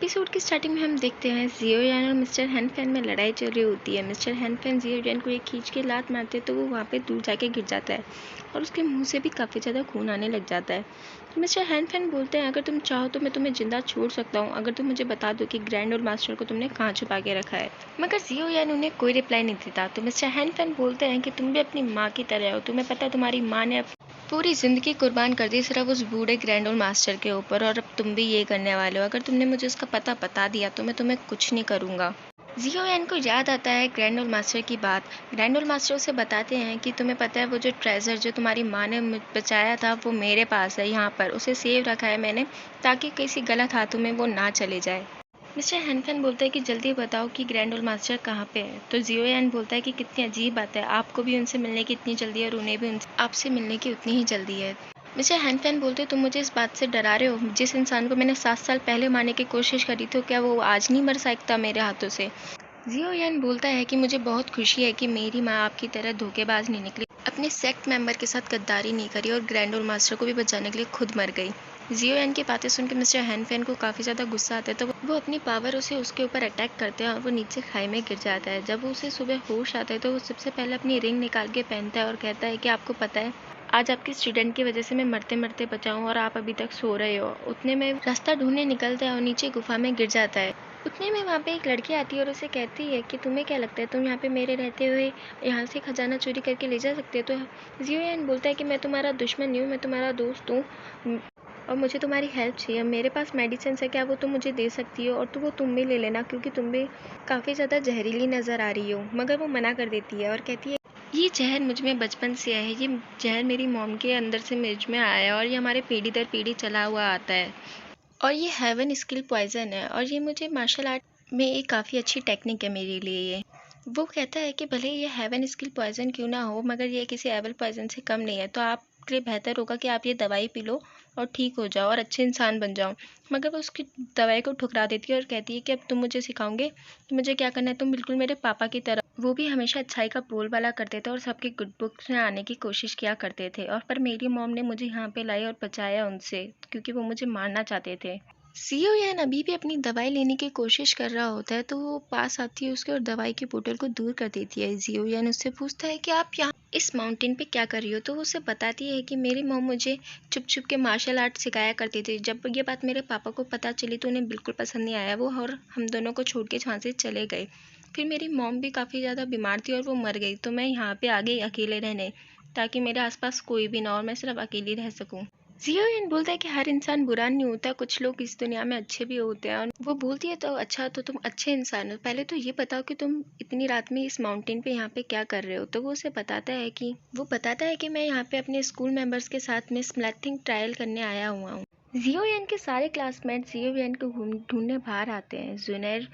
Episode की starting में हम देखते हैं जियो यान और मिस्टर हैन फैन में लड़ाई चल रही होती है। मिस्टर हैन फैन जियो यान को एक खींच के लात मारते हैं तो वो वहाँ पे दूर जाके गिर जाता है और उसके मुंह से भी काफ़ी ज़्यादा खून आने लग जाता है। तो मिस्टर हैन फैन बोलते हैं, अगर तुम चाहो तो मैं तुम्हें जिंदा छोड़ सकता हूँ, अगर तुम मुझे बता दो कि ग्रैंड और मास्टर को तुमने कहाँ छुपा के रखा है। मगर जियो यान उन्हें कोई रिप्लाई नहीं देता। तो मिस्टर हैन फैन बोलते हैं कि तुम भी अपनी माँ की तरह हो, तुम्हें पता है तुम्हारी माँ ने पूरी ज़िंदगी कुर्बान कर दी सिर्फ उस बूढ़े ग्रैंड ओल्ड मास्टर के ऊपर, और अब तुम भी ये करने वाले हो। अगर तुमने मुझे उसका पता बता दिया तो मैं तुम्हें कुछ नहीं करूँगा। जियो यान को याद आता है ग्रैंड ओल्ड मास्टर की बात। ग्रैंड ओल्ड मास्टर उसे बताते हैं कि तुम्हें पता है वो जो ट्रेजर जो तुम्हारी माँ ने बचाया था वो मेरे पास है, यहाँ पर उसे सेव रखा है मैंने, ताकि किसी गलत हाथों में वो ना चले जाए। मिस्टर हैनफैन बोलता है कि जल्दी बताओ कि ग्रैंड ओल्ड मास्टर कहाँ पे है। तो जियो यान बोलता है कि कितनी अजीब बात है, आपको भी उनसे मिलने की इतनी जल्दी है और उन्हें भी उनसे आपसे मिलने की उतनी ही जल्दी है। मिस्टर हैनफैन बोलते हैं, तुम मुझे इस बात से डरा रहे हो, जिस इंसान को मैंने 7 साल पहले मारने की कोशिश करी थी क्या वो आज नहीं मर सकता मेरे हाथों से। जियो यान बोलता है कि मुझे बहुत खुशी है कि मेरी माँ आपकी तरह धोखेबाज नहीं निकली, अपने सेक्ट मेंबर के साथ गद्दारी नहीं करी और ग्रैंड ओल्ड मास्टर को भी बचाने के लिए खुद मर गई। जियो यान की बातें सुन के मिस्टर हैनफैन को काफ़ी ज़्यादा गुस्सा आता है, तो वो अपनी पावर उसे उसके ऊपर अटैक करते हैं और वो नीचे खाई में गिर जाता है। जब उसे सुबह होश आता है तो वो सबसे पहले अपनी रिंग निकाल के पहनता है और कहता है कि आपको पता है आज आपके स्टूडेंट की वजह से मैं मरते मरते बचा हूँ और आप अभी तक सो रहे हो। उतने में रास्ता ढूंढने निकलता है और नीचे गुफा में गिर जाता है। उतने में वहाँ पे एक लड़की आती है और उसे कहती है कि तुम्हें क्या लगता है तुम यहाँ पे मेरे रहते हुए यहाँ से खजाना चोरी करके ले जा सकते हो। तो जियो यान बोलता है कि मैं तुम्हारा दुश्मन नहीं हूँ, मैं तुम्हारा दोस्त हूँ और मुझे तुम्हारी हेल्प चाहिए। मेरे पास मेडिसिन है, क्या वो तुम मुझे दे सकती हो, और तो वो तुम भी ले लेना क्योंकि तुम भी काफ़ी ज़्यादा जहरीली नज़र आ रही हो। मगर वो मना कर देती है और कहती है ये जहर मुझ में बचपन से है, ये जहर मेरी मॉम के अंदर से मुझ में आया है और ये हमारे पीढ़ी दर पीढ़ी चला हुआ आता है और ये हेवन स्किल पॉइजन है और ये मुझे मार्शल आर्ट में एक काफ़ी अच्छी टेक्निक है मेरे लिए ये। वो कहता है कि भले ये हेवन स्किल पॉइजन क्यों ना हो मगर ये किसी एवल पॉइजन से कम नहीं है, तो आपके लिए बेहतर होगा कि आप ये दवाई पी लो और ठीक हो जाओ और अच्छे इंसान बन जाओ। मगर वो उसकी दवाई को ठुकरा देती है और कहती है कि अब तुम मुझे सिखाओगे कि मुझे क्या करना है, तुम बिल्कुल मेरे पापा की तरह। वो भी हमेशा अच्छाई का बोलबाला करते थे और सबके गुड बुक्स में आने की कोशिश किया करते थे, और पर मेरी मॉम ने मुझे यहाँ पे लाई और बचाया उनसे क्योंकि वो मुझे मारना चाहते थे। सीओ यान अभी भी अपनी दवाई लेने की कोशिश कर रहा होता है तो वो पास आती है उसके और दवाई की बोतल को दूर कर देती है। जियो यान उससे पूछता है कि आप यहाँ इस माउंटेन पे क्या कर रही हो। तो वो उसे बताती है कि मेरी मॉम मुझे छुप छुप के मार्शल आर्ट सिखाया करती थी, जब ये बात मेरे पापा को पता चली तो उन्हें बिल्कुल पसंद नहीं आया वो, और हम दोनों को छोड़ के वहाँ से चले गए। फिर मेरी मॉम भी काफ़ी ज़्यादा बीमार थी और वो मर गई, तो मैं यहाँ पे आ गई अकेले रहने ताकि मेरे आसपास कोई भी ना और मैं सिर्फ अकेली रह सकूँ। जियो यान बोलता है कि हर इंसान बुरा नहीं होता, कुछ लोग इस दुनिया में अच्छे भी होते हैं। और वो बोलती है तो अच्छा, तो तुम अच्छे इंसान हो, पहले तो ये बताओ कि तुम इतनी रात में इस माउंटेन पे यहाँ पे क्या कर रहे हो। तो वो उसे बताता है कि मैं यहाँ पे अपने स्कूल मेंबर्स के साथ में स्मैथिंग ट्रायल करने आया हुआ हूँ। जियो यान के सारे क्लासमेट जियो यान को ढूंढने बाहर आते हैं। जुनैर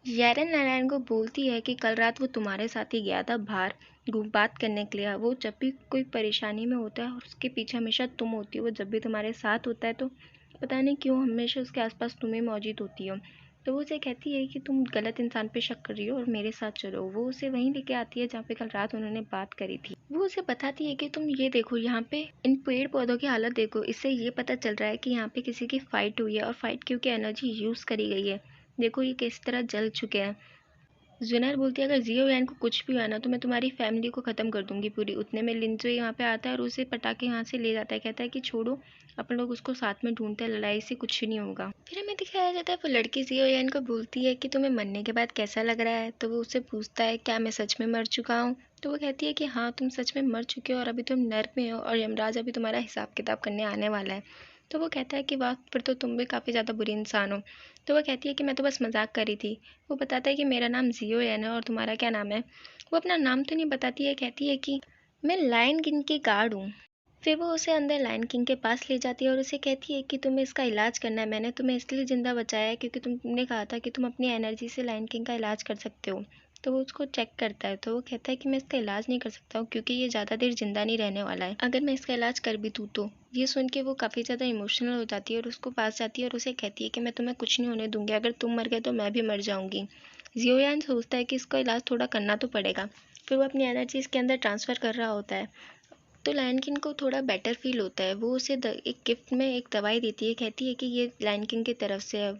यारन नारायण को बोलती है कि कल रात वो तुम्हारे साथ ही गया था बाहर बात करने के लिए। वो जब भी कोई परेशानी में होता है और उसके पीछे हमेशा तुम होती हो, वो जब भी तुम्हारे साथ होता है तो पता नहीं क्यों हमेशा उसके आसपास तुम्हें मौजूद होती हो। तो वो उसे कहती है कि तुम गलत इंसान पे शक कर रही हो और मेरे साथ चलो। वो उसे वहीं लेके आती है जहाँ पे कल रात उन्होंने बात करी थी। वो उसे बताती है कि तुम ये देखो, यहाँ पे इन पेड़ पौधों की हालत देखो, इससे ये पता चल रहा है कि यहाँ पे किसी की फाइट हुई है और फाइट क्योंकि एनर्जी यूज़ करी गई है। देखो ये किस तरह जल चुके हैं। जुनैर बोलती है अगर जियो यान को कुछ भी हुआ ना तो मैं तुम्हारी फैमिली को ख़त्म कर दूंगी पूरी। उतने में लिंजो यहाँ पे आता है और उसे पटाके यहाँ से ले जाता है, कहता है कि छोड़ो, अपन लोग उसको साथ में ढूंढते हैं, लड़ाई से कुछ नहीं होगा। फिर हमें दिखाया जाता है वो लड़की जियो यान को बोलती है कि तुम्हें मरने के बाद कैसा लग रहा है। तो वो उससे पूछता है क्या मैं सच में मर चुका हूँ। तो वो कहती है कि हाँ तुम सच में मर चुके हो और अभी तुम नर्क में हो और यमराज अभी तुम्हारा हिसाब किताब करने आने वाला है। तो वो कहता है कि वाह, फिर तो तुम भी काफ़ी ज़्यादा बुरी इंसान हो। तो वो कहती है कि मैं तो बस मजाक कर रही थी। वो बताता है कि मेरा नाम जियो यान है और तुम्हारा क्या नाम है। वो अपना नाम तो नहीं बताती है, कहती है कि मैं लायन किंग की गार्ड हूँ। फिर वो उसे अंदर लायन किंग के पास ले जाती है और उसे कहती है कि तुम्हें इसका इलाज करना है, मैंने तुम्हें इसलिए ज़िंदा बचाया है क्योंकि तुमने कहा था कि तुम अपनी एनर्जी से लायन किंग का इलाज कर सकते हो। तो वो उसको चेक करता है तो वो कहता है कि मैं इसका इलाज नहीं कर सकता हूँ क्योंकि ये ज़्यादा देर जिंदा नहीं रहने वाला है, अगर मैं इसका इलाज कर भी दूँ तो। ये सुन के वो काफ़ी ज़्यादा इमोशनल हो जाती है और उसको पास जाती है और उसे कहती है कि मैं तुम्हें कुछ नहीं होने दूंगी, अगर तुम मर गए तो मैं भी मर जाऊंगी। जियोयान सोचता है कि इसका इलाज थोड़ा करना तो पड़ेगा। फिर वो अपनी एनर्जी इसके अंदर ट्रांसफ़र कर रहा होता है तो लायन किंग को थोड़ा बेटर फील होता है। वो उसे एक गिफ्ट में एक दवाई देती है, कहती है कि ये लायन किंग की तरफ से है।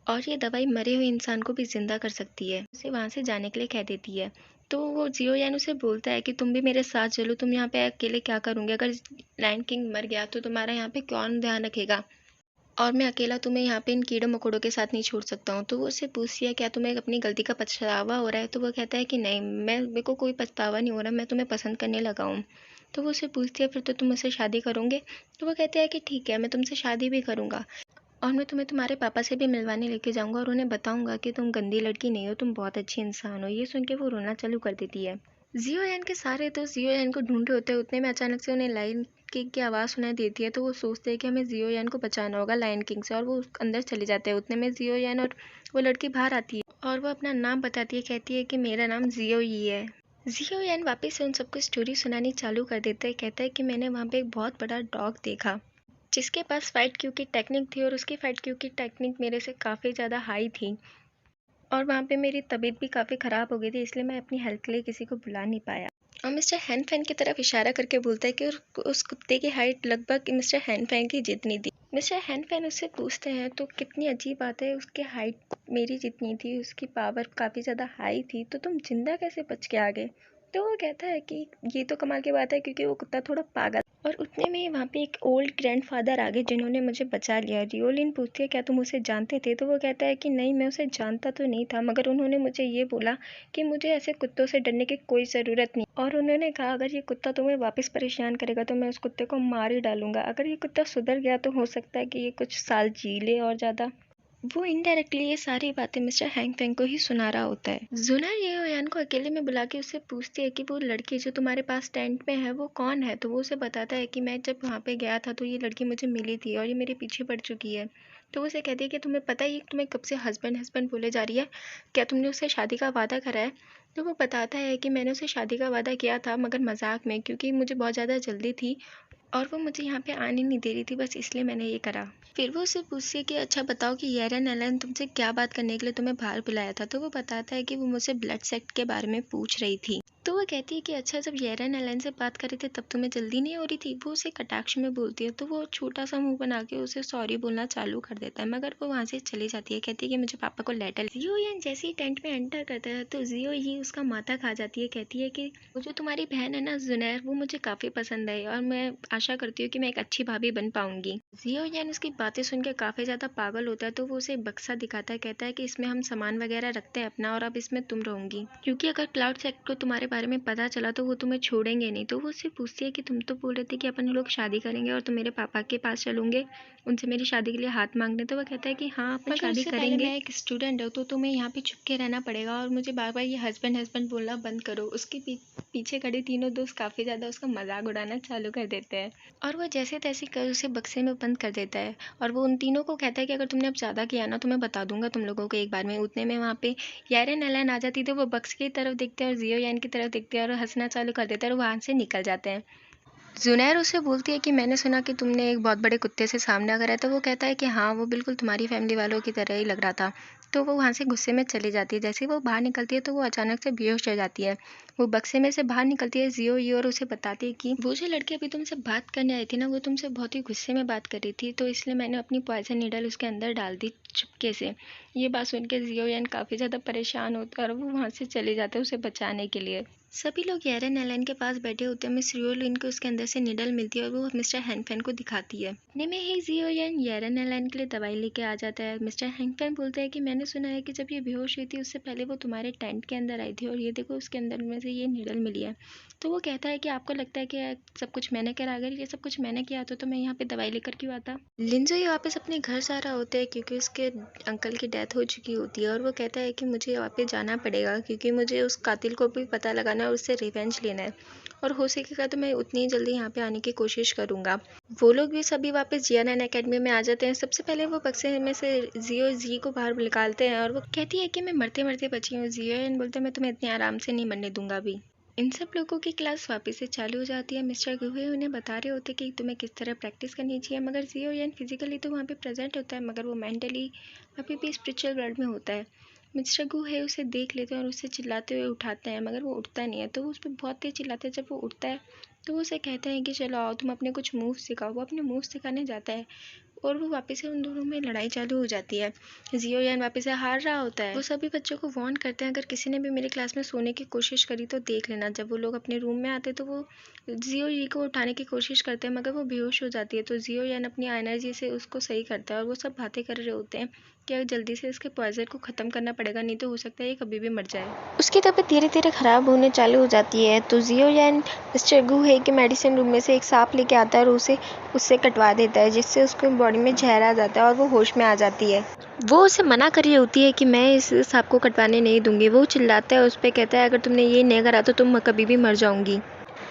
और ये दवाई मरे हुए इंसान को भी ज़िंदा कर सकती है। उसे वहाँ से जाने के लिए कह देती है। तो वो जियो यान उसे बोलता है कि तुम भी मेरे साथ चलो, तुम यहाँ पे अकेले क्या करोगे? अगर लायन किंग मर गया तो तुम्हारा यहाँ पे कौन ध्यान रखेगा? और मैं अकेला तुम्हें यहाँ पे इन कीड़े मकोड़ों के साथ नहीं छोड़ सकता हूँ। तो वो उससे पूछती है क्या तुम्हें अपनी गलती का पछतावा हो रहा है? तो वो कहता है कि नहीं, मेरे को कोई पछतावा नहीं हो रहा, मैं तुम्हें पसंद करने लगा हूँ। तो वो उससे पूछती है फिर तो तुम मुझसे शादी करोगे? तो वो कहते हैं कि ठीक है, मैं तुमसे शादी भी करूँगा और मैं तुम्हें तुम्हारे पापा से भी मिलवाने लेके जाऊँगा और उन्हें बताऊँगा कि तुम गंदी लड़की नहीं हो, तुम बहुत अच्छी इंसान हो। ये सुन के वो रोना चालू कर देती है। जियो यान के सारे दोस्त जियो यान को ढूंढ रहे होते हैं, उतने में अचानक से उन्हें लायन किंग की आवाज़ सुनाई देती है। तो वो सोचते हैं कि हमें जियो यान को बचाना होगा लायन किंग से, और वो अंदर चले जाते हैं। उतने में जियो यान और वो लड़की बाहर आती है और वो अपना नाम बताती है, कहती है कि मेरा नाम जियो ही है। जियो यान वापस से उन सबको स्टोरी सुनानी चालू कर देता है। कहता है कि मैंने वहाँ पे एक बहुत बड़ा डॉग देखा जिसके पास फाइट क्यू की टेक्निक थी, और उसकी फाइट क्यू की टेक्निक मेरे से काफ़ी ज़्यादा हाई थी, और वहाँ पे मेरी तबीयत भी काफ़ी ख़राब हो गई थी, इसलिए मैं अपनी हेल्प के लिए किसी को बुला नहीं पाया। और मिस्टर हैन फैन की तरफ इशारा करके बोलता है कि उस कुत्ते की हाइट लगभग मिस्टर हैन फैन की जितनी थी। मिस्टर हैन फैन उससे पूछते हैं तो कितनी अजीब बात है, उसकी हाइट मेरी जितनी थी, उसकी पावर काफ़ी ज़्यादा हाई थी, तो तुम जिंदा कैसे बच के आ गए? तो वो कहता है कि ये तो कमाल की बात है, क्योंकि वो कुत्ता थोड़ा पागल। और उतने में ही वहाँ पे एक ओल्ड ग्रैंडफादर आ गए जिन्होंने मुझे बचा लिया। रियोलिन पूछती है क्या तुम उसे जानते थे? तो वो कहता है कि नहीं, मैं उसे जानता तो नहीं था, मगर उन्होंने मुझे ये बोला कि मुझे ऐसे कुत्तों से डरने की कोई ज़रूरत नहीं, और उन्होंने कहा अगर ये कुत्ता तुम्हें वापस परेशान करेगा तो मैं उस कुत्ते को मार ही डालूंगा। अगर ये कुत्ता सुधर गया तो हो सकता है कि ये कुछ साल जी ले और ज़्यादा। वो इनडायरेक्टली ये सारी बातें मिस्टर हैंग फेंग को ही सुना रहा होता है। जुनर ये ओयान को अकेले में बुला के उससे पूछती है कि वो लड़की जो तुम्हारे पास टेंट में है वो कौन है? तो वो उसे बताता है कि मैं जब वहाँ पे गया था तो ये लड़की मुझे मिली थी और ये मेरे पीछे पड़ चुकी है। तो वो उसे कहती है कि तुम्हें पता ही तुम्हें कब से हस्बैंड हस्बैंड बोले जा रही है, क्या तुमने उससे शादी का वादा करा है? तो वो बताता है कि मैंने उसे शादी का वादा किया था, मगर मजाक में, क्योंकि मुझे बहुत ज़्यादा जल्दी थी और वो मुझे यहाँ पे आने नहीं दे रही थी, बस इसलिए मैंने ये करा। फिर वो उससे पूछती है कि अच्छा बताओ कि येरन एलन तुमसे क्या बात करने के लिए तुम्हें बाहर बुलाया था? तो वो बताता है कि वो मुझसे ब्लड सेक्ट के बारे में पूछ रही थी। तो वो कहती है कि अच्छा जब येरन एलन से बात कर रहे थे तब तुम्हें जल्दी नहीं हो रही थी? वो उसे कटाक्ष में बोलती है। तो वो छोटा सा मुंह बना के उसे सॉरी बोलना चालू कर देता है, मगर वो वहाँ से चली जाती है। कहती है कि मुझे पापा को लेटर। जियो यान जैसे ही टेंट में एंटर करता है तो जियो ही उसका माथा खा जाती है। कहती है कि वो जो तुम्हारी बहन है ना जुनैर, वो मुझे काफ़ी पसंद आई और मैं आशा करती हूँ कि मैं एक अच्छी भाभी बन पाऊंगी। जियो यान उसकी बातें सुन के काफ़ी ज़्यादा पागल होता है। तो वो उसे बक्सा दिखाता है, कहता है कि इसमें हम सामान वगैरह रखते हैं अपना, और अब इसमें तुम रहूंगी, क्योंकि अगर क्लाउड सेक्ट को तुम्हारे बारे में पता चला तो वो तुम्हें छोड़ेंगे नहीं। तो वो उससे पूछती है कि तुम तो बोल रहे थे कि अपन लोग शादी करेंगे और तुम मेरे पापा के पास चलोगे उनसे मेरी शादी के लिए हाथ मांगने। तो वो कहता है कि हाँ अपन शादी करेंगे, मैं एक स्टूडेंट हूँ तो तुम्हें यहाँ पे छुप के रहना पड़ेगा और मुझे बार बार ये हस्बैंड हस्बैंड बोलना बंद करो। उसके पीछे खड़े तीनों दोस्त काफ़ी ज़्यादा उसका मजाक उड़ाना चालू कर देते हैं, और वो जैसे तैसे कर उसे बक्से में बंद कर देता है। और वो उन तीनों को कहता है कि अगर तुमने अब ज़्यादा किया ना तो मैं बता दूंगा तुम लोगों को एक बार में। उतने में वहाँ पे यारन एलन आ जाती है, तो वो बक्स की तरफ देखते हैं और जियो यान की तरफ देखते हैं और हंसना चालू कर देते हैं और वहाँ से निकल जाते हैं। जुनैर उसे बोलती है कि मैंने सुना कि तुमने एक बहुत बड़े कुत्ते से सामना करा है। तो वो कहता है कि हाँ, वो बिल्कुल तुम्हारी फैमिली वालों की तरह ही लग रहा था। तो वो वहाँ से गुस्से में चली जाती है। जैसे ही वो बाहर निकलती है तो वो अचानक से बेहोश हो जाती है। वो बक्से में से बाहर निकलती है जियो ये, और उसे बताती है कि वो जो लड़की अभी तुमसे बात करने आई थी ना, वो तुमसे बहुत ही गुस्से में बात कर रही थी, तो इसलिए मैंने अपनी पॉइजन नीडल उसके अंदर डाल दी चुपके से। ये बात सुन के जियो यान काफ़ी ज़्यादा परेशान होता है और वो वहाँ से चले जाते हैं उसे बचाने के लिए। सभी लोग येरन एलन के पास बैठे होते हैं। मिस रियोलिन को उसके अंदर से निडल मिलती है और वो मिस्टर हैनफैन को दिखाती है। इतने में ही जियो यान येरन एलन के लिए दवाई लेके आ जाता है। मिस्टर हैनफैन बोलते हैं कि मैंने सुना है कि जब ये बेहोश हुई थी उससे पहले वो तुम्हारे टेंट के अंदर आई थी और ये देखो उसके अंदर में से ये निडल मिली है। तो वो कहता है कि आपको लगता है कि सब कुछ मैंने करा? अगर ये सब कुछ मैंने किया तो मैं यहाँ पे दवाई लेकर क्यों आता? लिंजो वापस अपने घर जा रहा होता है क्योंकि उसके अंकल की डेथ हो चुकी होती है, और वो कहता है कि मुझे वापस जाना पड़ेगा क्योंकि मुझे उस कातिल को भी पता लगाना है और उससे रिवेंज लेना है, और हो सकेगा तो मैं उतनी ही जल्दी यहाँ पे आने की कोशिश करूँगा। वो लोग भी सभी वापस जियानन एकेडमी में आ जाते हैं। सबसे पहले वो बक्से में से जियो जी को बाहर निकालते हैं और वो कहती है कि मैं मरते मरते बची हूँ। जियो एन बोलते हैं मैं तुम्हें इतने आराम से नहीं मरने दूंगा अभी। इन सब लोगों की क्लास वापस से चालू हो जाती है। मिस्टर गुहे उन्हें बता रहे होते कि तुम्हें किस तरह प्रैक्टिस करनी चाहिए, मगर जियो यान फिजिकली तो वहाँ पे प्रेजेंट होता है मगर वो मेंटली अभी भी स्पिरिचुअल वर्ल्ड में होता है। मिस्टर गुहे उसे देख लेते हैं और उसे चिल्लाते हुए उठाते हैं, मगर वो उठता नहीं है। तो वो उस पर बहुत तेज चिल्लाते हैं। जब वो उठता है तो वो उसे कहते हैं कि चलो आओ तुम अपने कुछ मूव सिखाओ। वो अपने मूव सिखाने जाता है। और वो वापस से उन दोनों में लड़ाई चालू हो जाती है। जियो यान वापस से हार रहा होता है। वो सभी बच्चों को वार्न करते हैं, अगर किसी ने भी मेरे क्लास में सोने की कोशिश करी तो देख लेना। जब वो लोग अपने रूम में आते तो वो जियो जी को उठाने की कोशिश करते हैं, मगर वो बेहोश हो जाती है। तो जियो यान अपनी एनर्जी से उसको सही करता है और वो सब बातें कर रहे होते हैं कि जल्दी से इसके पॉइजन को ख़त्म करना पड़ेगा, नहीं तो हो सकता है ये कभी भी मर जाए। उसकी तबीयत धीरे धीरे ख़राब होने चालू हो जाती है। तो जियो यान मिस्टर गू है कि मेडिसिन रूम में से एक सांप लेके आता है और उससे कटवा देता है, जिससे उसके बॉडी में जहर आ जाता है और वो होश में आ जाती है। वो उसे मना कर रही होती है कि मैं इस सांप को कटवाने नहीं दूंगी। वो चिल्लाता है उस पर, कहता है अगर तुमने ये नहीं करा तो तुम कभी भी मर जाऊंगी।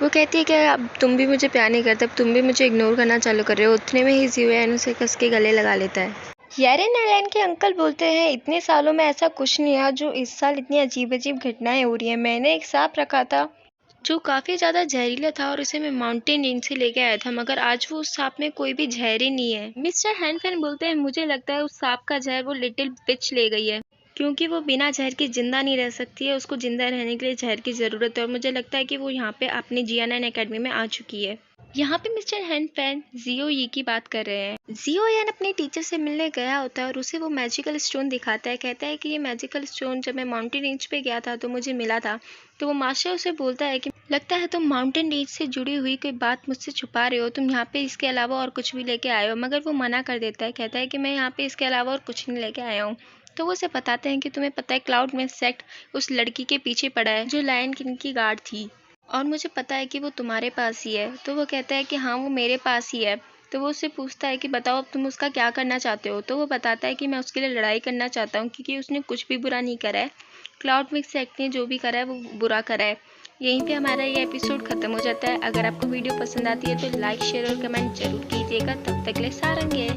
वो कहती है कि अब तुम भी मुझे प्यार नहीं करते, अब तुम भी मुझे इग्नोर करना चालू कर रहे हो। उतने में ही जियो यान उसे कस के गले लगा लेता है। यारेन एलन के अंकल बोलते हैं इतने सालों में ऐसा कुछ नहीं है जो इस साल इतनी अजीब अजीब घटनाएं हो रही हैं। मैंने एक सांप रखा था जो काफ़ी ज़्यादा जहरीला था और उसे मैं माउंटेन रेंज से लेके आया था, मगर आज वो उस सांप में कोई भी जहर ही नहीं है। मिस्टर हैनफैन बोलते हैं मुझे लगता है उस सांप का जहर वो लिटिल विच ले गई है, क्योंकि वो बिना जहर के जिंदा नहीं रह सकती है। उसको जिंदा रहने के लिए जहर की ज़रूरत है और मुझे लगता है कि वो यहाँ पे अपनी जियानन एकेडमी में आ चुकी है। यहाँ पे मिस्टर हैनफैन जियो ये की बात कर रहे हैं। जियो यान अपने टीचर से मिलने गया होता है और उसे वो मैजिकल स्टोन दिखाता है। कहता है कि ये मैजिकल स्टोन जब मैं माउंटेन रेंज पे गया था तो मुझे मिला था। तो वो मास्टर उसे बोलता है कि लगता है तुम माउंटेन रेंज से जुड़ी हुई कोई बात मुझसे छुपा रहे हो, तुम यहाँ पे इसके अलावा और कुछ भी लेके आए हो। मगर वो मना कर देता है, कहता है कि मैं यहाँ पे इसके अलावा और कुछ नहीं लेके आया हूँ। तो वो उसे बताते हैं कि तुम्हें पता है क्लाउड में सेक्ट उस लड़की के पीछे पड़ा है जो लायन किंग की गार्ड थी, और मुझे पता है कि वो तुम्हारे पास ही है। तो वो कहता है कि हाँ वो मेरे पास ही है। तो वो उससे पूछता है कि बताओ अब तुम उसका क्या करना चाहते हो। तो वो बताता है कि मैं उसके लिए लड़ाई करना चाहता हूँ, क्योंकि उसने कुछ भी बुरा नहीं करा है। क्लाउड मिक्स एक्ट ने जो भी करा है वो बुरा करा है। यहीं पे हमारा ये एपिसोड खत्म हो जाता है। अगर आपको वीडियो पसंद आती है तो लाइक शेयर और कमेंट जरूर कीजिएगा। तब तक के लिए सारंग है।